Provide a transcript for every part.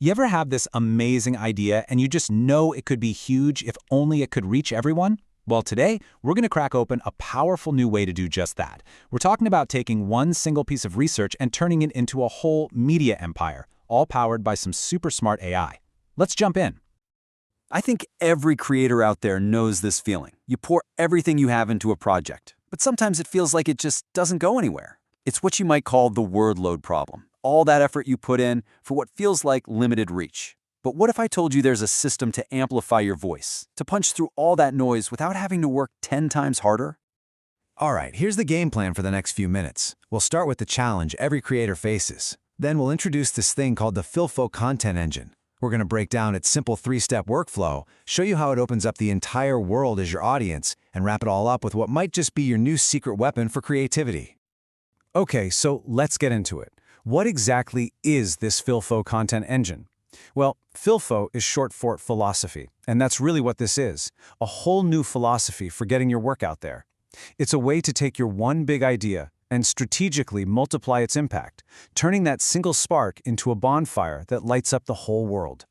You ever have this amazing idea and you just know it could be huge if only it could reach everyone? Well, today, we're going to crack open a powerful new way to do just that. We're talking about taking one single piece of research and turning it into a whole media empire, all powered by some super smart AI. Let's jump in. I think every creator out there knows this feeling. You pour everything you have into a project, but sometimes it feels like it just doesn't go anywhere. It's what you might call the word load problem. All that effort you put in for what feels like limited reach. But what if I told you there's a system to amplify your voice, to punch through all that noise without having to work 10 times harder? All right, here's the game plan for the next few minutes. We'll start with the challenge every creator faces. Then we'll introduce this thing called the Philfo Content Engine. We're going to break down its simple 3-step workflow, show you how it opens up the entire world as your audience, and wrap it all up with what might just be your new secret weapon for creativity. Okay, so let's get into it. What exactly is this Philfo Content Engine? Well, Philfo is short for philosophy, and that's really what this is, a whole new philosophy for getting your work out there. It's a way to take your one big idea and strategically multiply its impact, turning that single spark into a bonfire that lights up the whole world.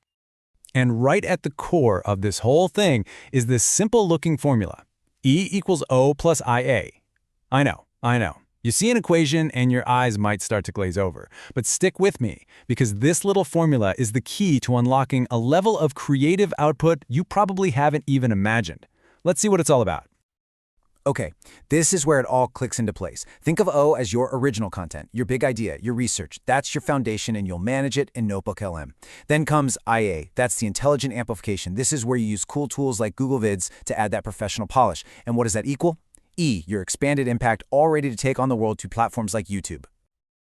And right at the core of this whole thing is this simple-looking formula, E equals O plus IA. I know. You see an equation and your eyes might start to glaze over. But stick with me, because this little formula is the key to unlocking a level of creative output you probably haven't even imagined. Let's see what it's all about. Okay, this is where it all clicks into place. Think of O as your original content, your big idea, your research. That's your foundation, and you'll manage it in NotebookLM. Then comes IA. That's the intelligent amplification. This is where you use cool tools like Google Vids to add that professional polish. And what does that equal? E, your expanded impact, all ready to take on the world to platforms like YouTube.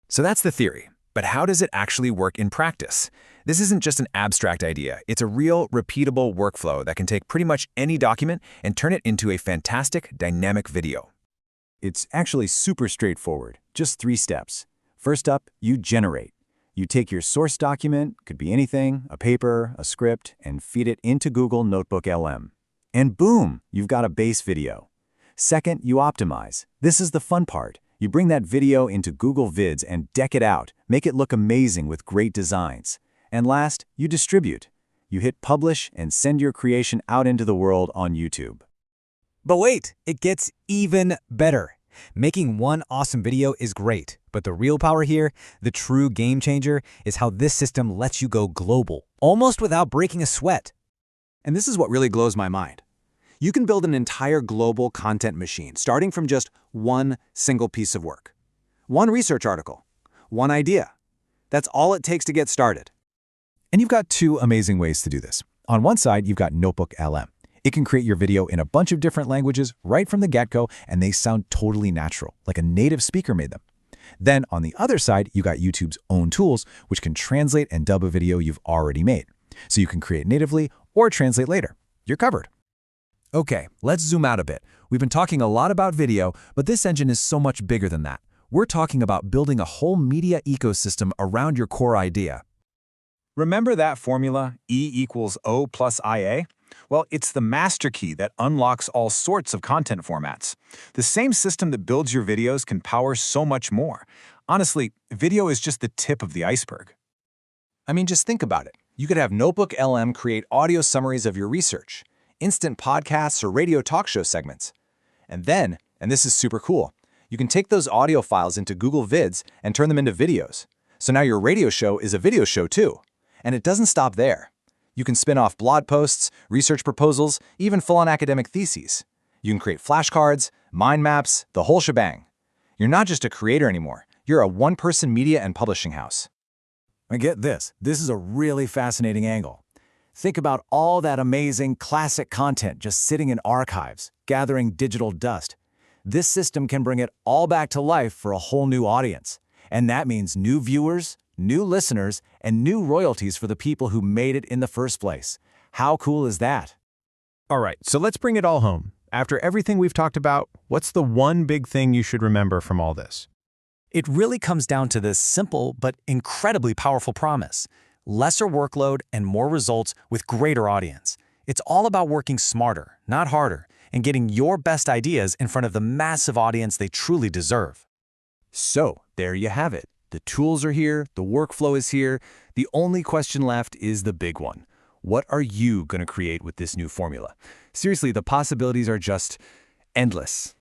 So that's the theory. But how does it actually work in practice? This isn't just an abstract idea. It's a real, repeatable workflow that can take pretty much any document and turn it into a fantastic, dynamic video. It's actually super straightforward, just 3 steps. First up, you generate. You take your source document, could be anything, a paper, a script, and feed it into Google NotebookLM. And boom, you've got a base video. Second, you optimize. This is the fun part. You bring that video into Google Vids and deck it out, make it look amazing with great designs. And last, you distribute. You hit publish and send your creation out into the world on YouTube. But wait, it gets even better. Making one awesome video is great, but the real power here, the true game changer, is how this system lets you go global, almost without breaking a sweat. And this is what really blows my mind. You can build an entire global content machine, starting from just one single piece of work. One research article. One idea. That's all it takes to get started. And you've got 2 amazing ways to do this. On one side, you've got NotebookLM. It can create your video in a bunch of different languages right from the get-go, and they sound totally natural, like a native speaker made them. Then on the other side, you got YouTube's own tools, which can translate and dub a video you've already made. So you can create natively or translate later. You're covered. Okay, let's zoom out a bit. We've been talking a lot about video, but this engine is so much bigger than that. We're talking about building a whole media ecosystem around your core idea. Remember that formula, E equals O plus IA? Well, it's the master key that unlocks all sorts of content formats. The same system that builds your videos can power so much more. Honestly, video is just the tip of the iceberg. I mean, just think about it. You could have NotebookLM create audio summaries of your research, instant podcasts or radio talk show segments. And then, and this is super cool, you can take those audio files into Google Vids and turn them into videos. So now your radio show is a video show too. And it doesn't stop there. You can spin off blog posts, research proposals, even full-on academic theses. You can create flashcards, mind maps, the whole shebang. You're not just a creator anymore. You're a one-person media and publishing house. And get this. This is a really fascinating angle. Think about all that amazing classic content just sitting in archives, gathering digital dust. This system can bring it all back to life for a whole new audience. And that means new viewers, new listeners, and new royalties for the people who made it in the first place. How cool is that? All right, so let's bring it all home. After everything we've talked about, what's the one big thing you should remember from all this? It really comes down to this simple but incredibly powerful promise. Lesser workload and more results with greater audience. It's all about working smarter, not harder, and getting your best ideas in front of the massive audience they truly deserve. So, there you have it. The tools are here, the workflow is here. The only question left is the big one. What are you going to create with this new formula? Seriously, the possibilities are just endless.